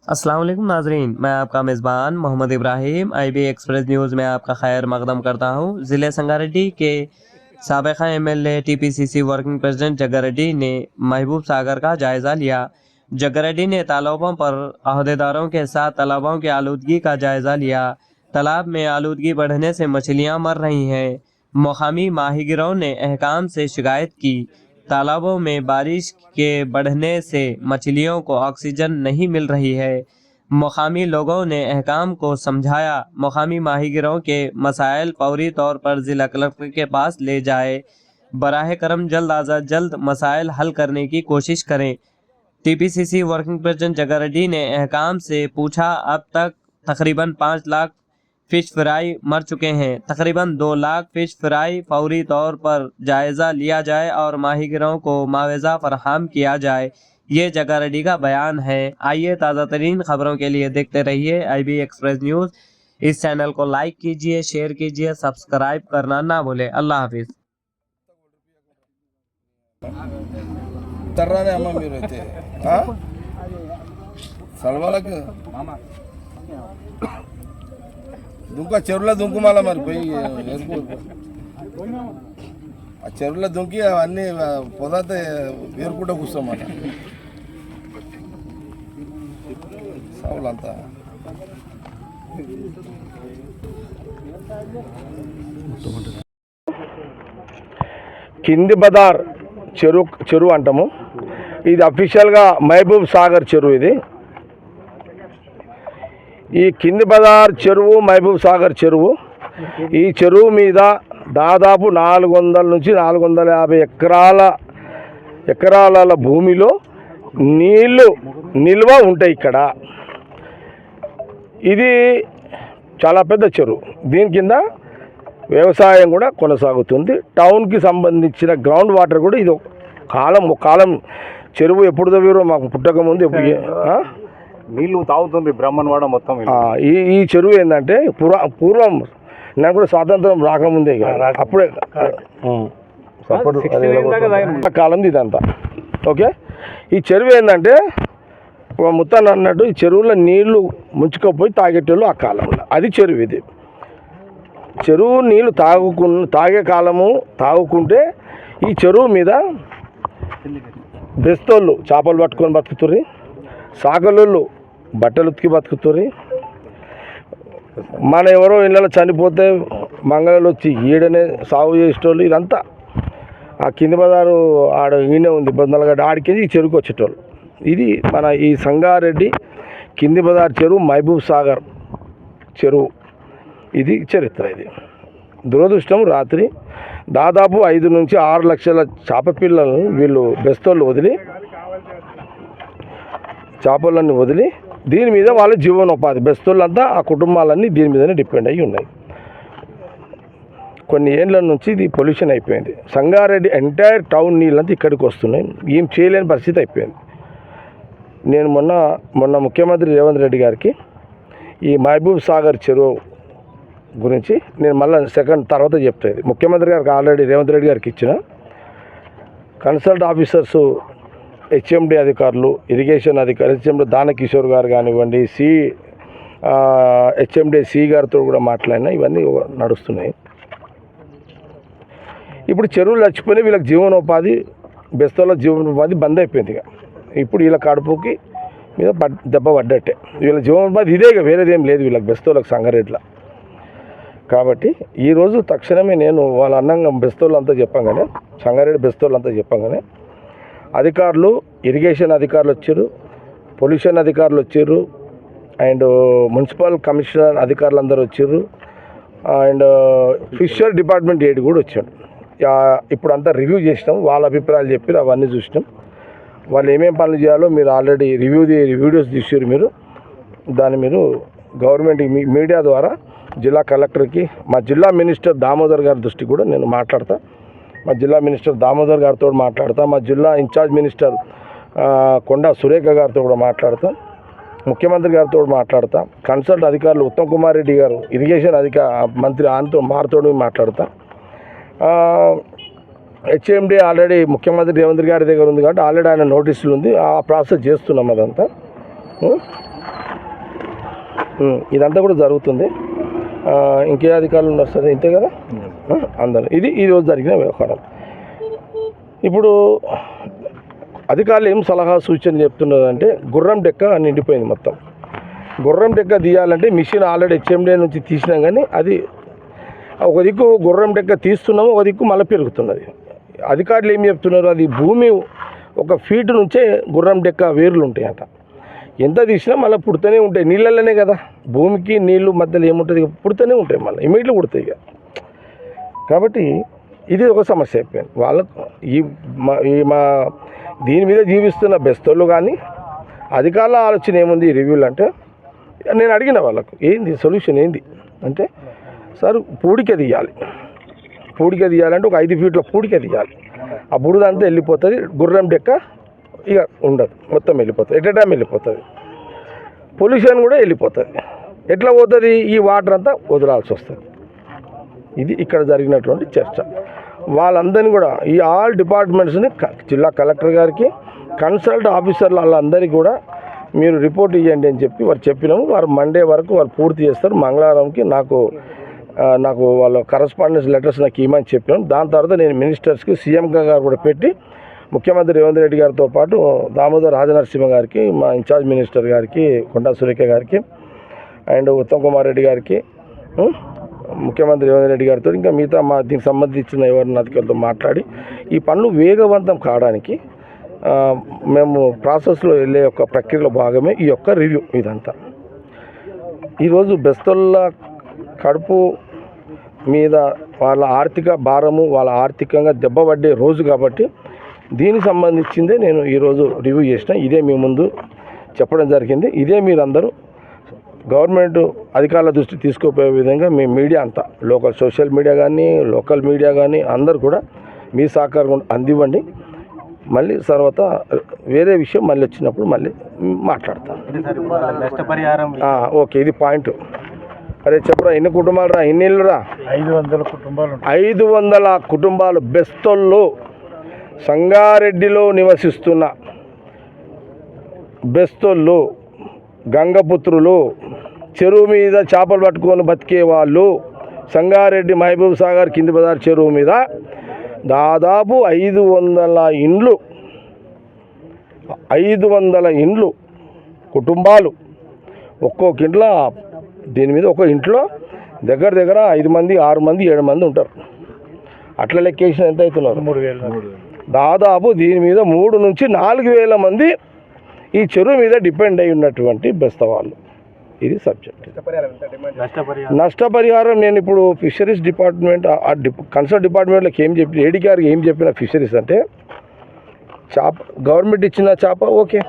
अस्सलाम वालेकुम नाजरीन, मैं आपका मेज़बान Mohammed Ibrahim IB express news में आपका खैर मकदम करता हूँ। ज़िले संगारेड्डी के साबिक़ा MLA TPCC working president Jaggareddy ने महबूब सागर का जायज़ा लिया। जग्गारेड्डी ने तालाबों पर अहदेदारों के साथ तालाबों की आलूदगी का जायज़ा लिया। तालाब में आलूदगी बढ़ने से मछलियाँ मर रही हैं। मकामी माहीगिरों ने अहकाम से शिकायत की। तालाबों में बारिश के बढ़ने से मछलियों को ऑक्सीजन नहीं मिल रही है। मकामी लोगों ने अहकाम को समझाया। मकामी माहीगिरों के मसाइल फौरी तौर पर ज़िला कलेक्टर के पास ले जाए। बराह करम जल्द अज जल्द मसाइल हल करने की कोशिश करें। TPCC वर्किंग प्रेसिडेंट जग्गारेड्डी ने अहकाम से पूछा, अब तक तकरीबन 5 लाख फ़िश फ्राई मर चुके हैं। तकरीबन 2 लाख फ़िश फ्राई फौरी तौर पर जायज़ा लिया जाए और माहीगिरों को मुआवजा फराहम किया जाए। ये जग्गारेड्डी का बयान है। आइए ताज़ा तरीन खबरों के लिए देखते रहिए IB एक्सप्रेस न्यूज़। इस चैनल को लाइक कीजिए, शेयर कीजिए, सब्सक्राइब करना ना भूलें। अल्लाह हाफिज़। తర్రానే అమ్మ మీరు అయితే సలవాలకు దుంక చెరువులో దుంకు మళ్ళా మరి పోయి ఆ చెరువులో దుంకి అవన్నీ పొదంతా ఏరుకుంటూ కూర్చోమాట సవులంతా కింది బజార్ చెరువు అంటాము. ఇది అఫీషియల్గా మహబూబ్ సాగర్ చెరువు. ఇది ఈ కింది బజార్ చెరువు మహబూబ్ సాగర్ చెరువు. ఈ చెరువు మీద దాదాపు 400 నుంచి 450 ఎకరాల భూమిలో నీళ్లు నిల్వ ఉంటాయి. ఇక్కడ ఇది చాలా పెద్ద చెరువు. దీని కింద వ్యవసాయం కూడా కొనసాగుతుంది. టౌన్కి సంబంధించిన గ్రౌండ్ వాటర్ కూడా ఇది ఒక కాలం చెరువు ఎప్పుడు తవ్వారో మాకు పుట్టక ముందు నీళ్లు తాగుతుంది బ్రహ్మణవాడ మొత్తం. ఈ చెరువు ఏంటంటే పూర్వం నాకు కూడా స్వాతంత్రం రాకముందే అప్పుడే కాలం ఇదంతా. ఓకే, ఈ చెరువు ఏంటంటే ముత్తాన్ని అన్నట్టు ఈ చెరువులో నీళ్లు ముంచుకపోయి తాగేటోళ్ళు ఆ కాలంలో. అది చెరువు. ఇది చెరువు నీళ్ళు తాగే కాలము తాగుకుంటే ఈ చెరువు మీద బెస్తోళ్ళు చేపలు పట్టుకొని బతుకుతుర్రి, సాగలోళ్ళు బట్టలు ఉతికి బతుకుతుర్రి. మన ఎవరో ఇళ్ళలో చనిపోతే మంగళలు వచ్చి ఈడనే సాగు చేసేటోళ్ళు. ఇదంతా ఆ కింది బజారు ఆడ ఈయనే ఉంది బొందలగడ్డ, ఆడికి ఈ చెరువుకి వచ్చేటోళ్ళు. ఇది మన ఈ సంగారెడ్డి కింది బజార్ చెరువు, మహబూబ్ సాగర్ చెరువు. ఇది చరిత్ర. ఇది దురదృష్టం, రాత్రి దాదాపు 5 నుంచి 6 లక్షల చేప పిల్లలను వీళ్ళు బెస్తోళ్ళు చేపలన్నీ వదిలి దీని మీద వాళ్ళ జీవనోపాధి. బెస్తోళ్ళంతా ఆ కుటుంబాలన్నీ దీని మీదనే డిపెండ్ అయ్యి ఉన్నాయి. కొన్ని ఏళ్ళ నుంచి ఇది పొల్యూషన్ అయిపోయింది. సంగారెడ్డి ఎంటైర్ టౌన్ నీళ్ళంతా ఇక్కడికి వస్తున్నాయి. ఏం చేయలేని పరిస్థితి అయిపోయింది. నేను మొన్న ముఖ్యమంత్రి రేవంత్ రెడ్డి గారికి ఈ మహబూబ్ సాగర్ చెరువు గురించి నేను మళ్ళీ తర్వాత చెప్తాను. ముఖ్యమంత్రి గారికి ఆల్రెడీ రేవంత్ రెడ్డి గారికి ఇచ్చిన కన్సల్ట్ ఆఫీసర్సు, HMD అధికారులు, ఇరిగేషన్ అధికారులు, HMD దానకిషోర్ గారు కానివ్వండి, HMD C గారితో కూడా మాట్లాడినా ఇవన్నీ నడుస్తున్నాయి. ఇప్పుడు చెరువులు చచ్చిపోయి వీళ్ళకి జీవనోపాధి, బెస్తలో జీవనోపాధి బంద్ అయిపోయింది. ఇప్పుడు వీళ్ళ కడుపుకి మీద దెబ్బ పడ్డట్టే. వీళ్ళ జీవనోపాధి ఇదే, వేరేదేం లేదు వీళ్ళకి బెస్తోళ్ళకి సంగారెడ్డిలో. కాబట్టి ఈరోజు తక్షణమే నేను వాళ్ళ అన్నంగా బెస్తోళ్ళంతా చెప్పంగానే, సంగారెడ్డి బెస్తోళ్ళంతా చెప్పంగానే అధికారులు, ఇరిగేషన్ అధికారులు వచ్చారు, పొల్యూషన్ అధికారులు వచ్చారు, అండ్ మున్సిపల్ కమిషనర్ అధికారులు అందరూ వచ్చారు, అండ్ ఫిషర్ డిపార్ట్మెంట్ ఏడు కూడా వచ్చాడు. ఇప్పుడు అంతా రివ్యూ చేసినాం. వాళ్ళ అభిప్రాయాలు చెప్పి అవన్నీ చూసినాం. వాళ్ళు ఏమేం పనులు చేయాలో మీరు ఆల్రెడీ వీడియోస్ తీసారు. దాన్ని మీరు గవర్నమెంట్ మీడియా ద్వారా జిల్లా కలెక్టర్కి, మా జిల్లా మినిస్టర్ దామోదర్ గారి దృష్టికి కూడా నేను మాట్లాడతా. మా జిల్లా మినిస్టర్ దామోదర్ గారితో మాట్లాడతా. మా జిల్లా ఇన్ఛార్జ్ మినిస్టర్ కొండా సురేఖ గారితో కూడా మాట్లాడతాం. ముఖ్యమంత్రి గారితో మాట్లాడతా. కన్సల్ట్ అధికారులు ఉత్తమ్ కుమార్ రెడ్డి గారు, ఇరిగేషన్ మంత్రి వారితో మాట్లాడతా. HMD ఆల్రెడీ ముఖ్యమంత్రి రేవంత్ గారి దగ్గర ఉంది కాబట్టి ఆల్రెడీ ఆయన నోటీసులు ఉంది. ఆ ప్రాసెస్ చేస్తున్నాం. అదంతా ఇదంతా కూడా జరుగుతుంది. ఇంకే అధికారులు ఉన్నారు సార్, ఇంతే కదా అందరూ. ఇది ఈరోజు జరిగిన వ్యవహారం. ఇప్పుడు అధికారులు ఏం సలహా సూచన చెప్తున్నారంటే గుర్రం డెక్క నిండిపోయింది మొత్తం. గుర్రం డెక్క తీయాలంటే మిషన్ ఆల్రెడీ హెచ్ఎండే నుంచి తీసినాం, కానీ అది ఒక దిక్కు గుర్రం డెక్క తీస్తున్నాము, ఒక దిక్కు మళ్ళీ పెరుగుతున్నది. అధికారులు ఏం చెప్తున్నారు, అది భూమి ఒక ఫీట్ నుంచే గుర్రం డెక్క వేర్లు ఉంటాయంట. ఎంత తీసినా మళ్ళీ పుడుతూనే ఉంటాయి, నీళ్ళలోనే కదా, భూమికి నీళ్ళు మధ్యలో ఏముంటుంది, పుడుతూనే ఉంటాయి, మళ్ళీ ఇమీడియట్లీ పుడతాయి ఇక. కాబట్టి ఇది ఒక సమస్య అయిపోయింది వాళ్ళకు. మా దీని మీద జీవిస్తున్న బెస్తోళ్ళు కానీ అధికారుల ఆలోచన ఏముంది ఈ రివ్యూలు అంటే, నేను అడిగిన వాళ్ళకు ఏంది సొల్యూషన్ ఏంది అంటే, సార్ పూడిక తీయాలి తీయాలంటే ఒక 5 ఫీట్ల పూడిక తీయాలి. ఆ బురదంతా వెళ్ళిపోతుంది, గుర్రం డెక్క ఇక ఉండదు, మొత్తం వెళ్ళిపోతుంది, ఎట్ ఎ టైం వెళ్ళిపోతుంది. పొల్యూషన్ కూడా వెళ్ళిపోతుంది. ఎట్లా పోతుంది, ఈ వాటర్ అంతా వదలాల్సి వస్తుంది. ఇది ఇక్కడ జరిగినటువంటి చర్చ. వాళ్ళందరినీ కూడా ఈ ఆల్ డిపార్ట్మెంట్స్ని జిల్లా కలెక్టర్ గారికి కన్సల్ట్ ఆఫీసర్లు వాళ్ళందరికీ కూడా మీరు రిపోర్ట్ ఇవ్వండి అని చెప్పి వారు చెప్పినాము. వారు మండే వరకు వారు పూర్తి చేస్తారు. మంగళవారంకి నాకు వాళ్ళ కరస్పాండెన్స్ లెటర్స్ నాకు ఇవ్వమని చెప్పినాం. దాని తర్వాత నేను మినిస్టర్స్కి సీఎం గారు కూడా పెట్టి ముఖ్యమంత్రి రేవంత్ రెడ్డి గారితో పాటు దామోదర్ రాజనరసింహ గారికి, మా ఇన్ఛార్జ్ మినిస్టర్ గారికి కొండా సురేఖ గారికి అండ్ ఉత్తమ్ కుమార్ రెడ్డి గారికి, ముఖ్యమంత్రి రేవంత్ రెడ్డి గారితో ఇంకా మిగతా దీనికి సంబంధించిన ఎవరిని అధికారులతో మాట్లాడి ఈ పనులు వేగవంతం కావడానికి మేము ప్రాసెస్లో వెళ్ళే యొక్క ప్రక్రియలో భాగమే ఈ యొక్క రివ్యూ. ఇదంతా ఈరోజు బెస్తోళ్ళ కడుపు మీద వాళ్ళ ఆర్థిక భారము, వాళ్ళ ఆర్థికంగా దెబ్బపడ్డే రోజు కాబట్టి దీనికి సంబంధించిందే నేను ఈరోజు రివ్యూ చేసిన. ఇదే మీ ముందు చెప్పడం జరిగింది. ఇదే మీరందరూ గవర్నమెంట్ అధికారుల దృష్టి తీసుకుపోయే విధంగా మీ మీడియా అంతా, లోకల్ సోషల్ మీడియా కానీ లోకల్ మీడియా కానీ అందరూ కూడా మీ సహకారం అందివ్వండి. మళ్ళీ తర్వాత వేరే విషయం మళ్ళీ వచ్చినప్పుడు మళ్ళీ మాట్లాడతాను. ఓకే, ఇది పాయింట్. అరే చెప్పరా, ఎన్ని కుటుంబాలు రా, ఎన్ని ఇళ్ళు రా? 500 కుటుంబాలు. 500 కుటుంబాలు బెస్తోళ్ళు, సంగారెడ్డిలో నివసిస్తున్న బెస్తోళ్ళు, గంగపుత్రులు, చెరువు మీద చేపలు పట్టుకొని బతికే వాళ్ళు, సంగారెడ్డి మహబూబ్ సాగర్ కింది బజార్ చెరువు మీద దాదాపు 500 ఇండ్లు, 500 ఇండ్లు కుటుంబాలు. ఒక్కొక్క ఇంట్లో దీని మీద ఒక ఇంట్లో దగ్గర 5 మంది 6 మంది 7 మంది ఉంటారు. అట్లా లెక్కేసిన ఎంత అవుతున్నారు? 3000. దాదాపు దీని మీద 3 నుంచి 4,000 మంది ఈ చెరువు మీద డిపెండ్ అయి ఉన్నటువంటి బెస్తవాళ్ళు. ఇది సబ్జెక్ట్. నష్టపరిహారం నేను ఇప్పుడు ఫిషరీస్ డిపార్ట్మెంట్ కన్సర్న్ డిపార్ట్మెంట్లోకి ఏం చెప్పి ఏడీ గారికి ఏం చెప్పిన ఫిషరీస్ అంటే, చేప గవర్నమెంట్ ఇచ్చిన చేప ఓకే,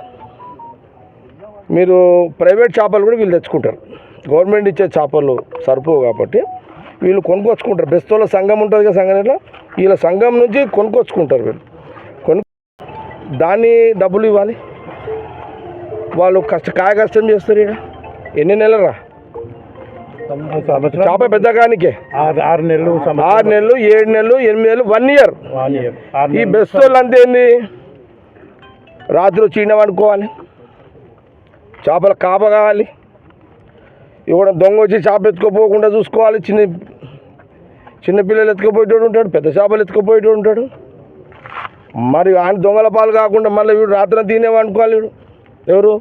మీరు ప్రైవేట్ చేపలు కూడా వీళ్ళు తెచ్చుకుంటారు. గవర్నమెంట్ ఇచ్చే చేపలు సరిపోవు కాబట్టి వీళ్ళు కొనుక్కొచ్చుకుంటారు. బెస్తోళ్ళ సంఘం ఉంటుంది కదా, సంఘంలో వీళ్ళ సంఘం నుంచి కొనుక్కొచ్చుకుంటారు. వీళ్ళు దాన్ని డబ్బులు ఇవ్వాలి. వాళ్ళు కాయ కష్టం చేస్తారు. ఇక్కడ ఎన్ని నెలలు రా చేప పెద్దగానికే? 6 నెలలు, 6 నెలలు, 7 నెలలు, 8 నెలలు, 1 ఇయర్. ఈ బెస్తోళ్ళు అంతే ఏంది, రాత్రి చీనం అనుకోవాలి, చేపల కాప కావాలి, ఇవ్వడం దొంగ వచ్చి చేప ఎత్తుకుపోకుండా చూసుకోవాలి. చిన్నపిల్లలు ఎత్తుకుపోయేటోడు ఉంటాడు, పెద్ద చేపలు ఎత్తుకుపోయేటోడు ఉంటాడు. మరి ఆయన దొంగల పాలు కాకుండా మళ్ళీ వీడు రాత్రి తినేవనుకోవాలి. వీడు ఎవరు?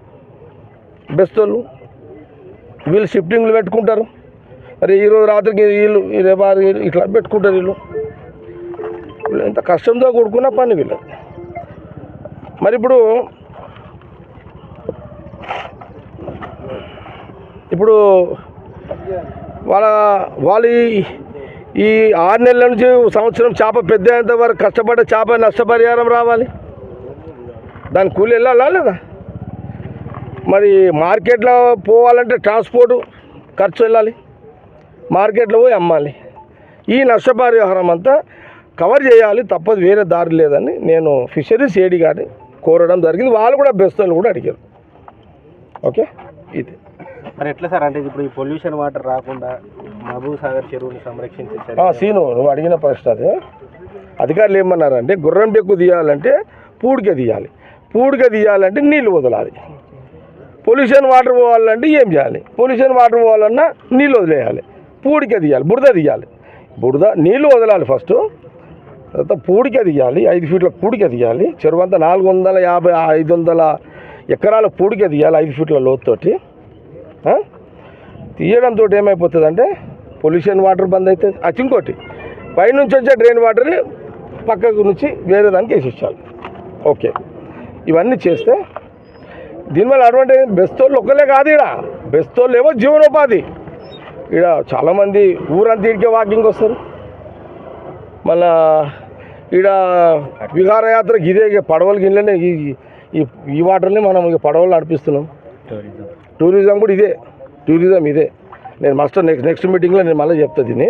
బెస్తోళ్ళు. వీళ్ళు షిఫ్టింగ్లు పెట్టుకుంటారు. మరి ఈరోజు రాత్రికి వీళ్ళు రేపు ఇట్లా పెట్టుకుంటారు. వీళ్ళు ఎంత కష్టంతో కూడుకున్న పని వీళ్ళు. మరి ఇప్పుడు వాళ్ళు ఈ 6 నెలల నుంచి సంవత్సరం చేప పెద్ద అయ్యేంత వరకు కష్టపడ్డ చేప నష్టపరిహారం రావాలి. దాని కూలి వెళ్ళాలా లేదా? మరి మార్కెట్లో పోవాలంటే ట్రాన్స్పోర్ట్ ఖర్చు వెళ్ళాలి, మార్కెట్లో పోయి అమ్మాలి. ఈ నష్టపరిహారం అంతా కవర్ చేయాలి, తప్పదు, వేరే దారి లేదని నేను ఫిషరీస్ ఏడీ గారిని కోరడం జరిగింది. వాళ్ళు కూడా బెస్తోళ్ళు కూడా అడిగారు. ఓకే, ఇది మరి ఎట్లా సార్, అంటే ఇప్పుడు ఈ పొల్యూషన్ వాటర్ రాకుండా మహబూబ్ సాగర్ చెరువుని సంరక్షించారు? సీను, నువ్వు అడిగిన ప్రశ్న అదే. అధికారులు ఏమన్నారంటే గుర్రం డెక్కు తీయాలంటే పూడిక తీయాలి, పూడిక తీయాలంటే నీళ్లు వదలాలి. పొల్యూషన్ వాటర్ పోవాలంటే ఏం చేయాలి? పొల్యూషన్ వాటర్ పోవాలన్నా నీళ్ళు వదిలేయాలి, పూడిక తీయాలి, బురద తీయాలి. నీళ్ళు వదలాలి ఫస్ట్, తర్వాత పూడిక తీయాలి, 5 ఫీట్ల పూడిక తీయాలి. చెరువు అంతా 450, 500 ఎకరాల పూడిక తీయాలి 5 ఫీట్ల లోతుతోటి. తీయడంతో ఏమైపోతుందంటే పొల్యూషన్ వాటర్ బంద్ అవుతుంది. ఇంకోటి పైనుంచి వచ్చే డ్రైన్ వాటర్ని పక్కకు నుంచి వేరే దానికి వేసేసాలి. ఓకే, ఇవన్నీ చేస్తే దీనివల్ల అడ్వాంటేజ్ బెస్తోళ్ళు ఒక్కలే కాదు, ఇక్కడ బెస్తోళ్ళు ఏమో జీవనోపాధి. ఇక్కడ చాలామంది ఊరంతా ఇడికే వాకింగ్ వస్తారు. మళ్ళా ఇక్కడ విహారయాత్రకు ఇదే పడవలకి ఇళ్ళనే ఈ వాటర్ని మనం ఇక పడవలు నడిపిస్తున్నాం. టూరిజం కూడా ఇదే, నేను నెక్స్ట్ మీటింగ్లో నేను మళ్ళీ చెప్తా దీన్ని.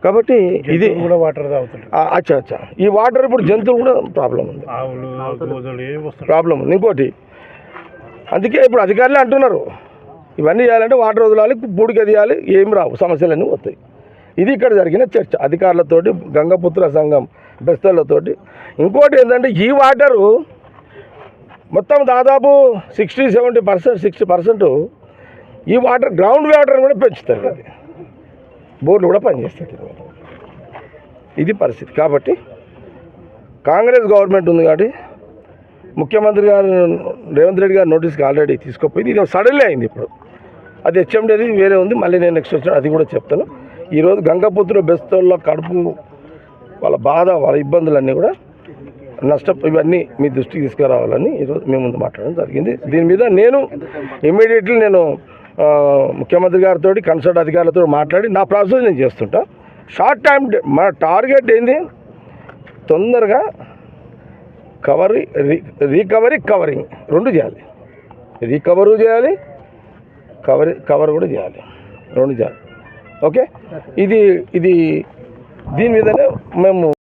కాబట్టి ఇది కూడా వాటర్ తాగుతుంది. అచ్చా ఈ వాటర్ ఇప్పుడు జంతువులు కూడా ప్రాబ్లం ఉంది, ప్రాబ్లం ఉంది. ఇంకోటి అందుకే ఇప్పుడు అధికారులే అంటున్నారు ఇవన్నీ చేయాలంటే వాటర్ వదలాలి, పూడిక తీయాలి, ఏం రావు, సమస్యలన్నీ వస్తాయి. ఇది ఇక్కడ జరిగిన చర్చ అధికారులతోటి, గంగపుత్ర సంఘం బెస్తలతోటి. ఇంకోటి ఏంటంటే ఈ వాటరు మొత్తం దాదాపు 60% ఈ వాటర్ గ్రౌండ్ వాటర్ కూడా పెంచుతుంది, అది బోర్లు కూడా పనిచేస్తుంది. ఇది పరిస్థితి. కాబట్టి కాంగ్రెస్ గవర్నమెంట్ ఉంది కాబట్టి ముఖ్యమంత్రి గారు రేవంత్ రెడ్డి గారు నోటీస్కి ఆల్రెడీ తీసుకుపోయింది. ఇది సడన్లీ అయింది. ఇప్పుడు అది హెచ్ఎండేది వేరే ఉంది, మళ్ళీ నేను నెక్స్ట్ వచ్చిన అది కూడా చెప్తాను. ఈరోజు గంగపుత్ర బెస్తోళ్ళ కడుపు వాళ్ళ బాధ, వాళ్ళ ఇబ్బందులన్నీ కూడా ఇవన్నీ మీ దృష్టికి తీసుకురావాలని ఈరోజు మేము ముందు మాట్లాడడం జరిగింది. దీని మీద నేను ఇమ్మీడియట్లీ ముఖ్యమంత్రి గారితో కన్సల్ట్ అధికారులతో మాట్లాడి నా ప్రాసెస్ నేను చేస్తుంటా. షార్ట్ టైం మన టార్గెట్ ఏంది, తొందరగా కవరింగ్ రెండు చేయాలి. రికవరు చేయాలి, కవర్ కూడా చేయాలి, రెండు చేయాలి. ఓకే, ఇది దీని మీదనే మేము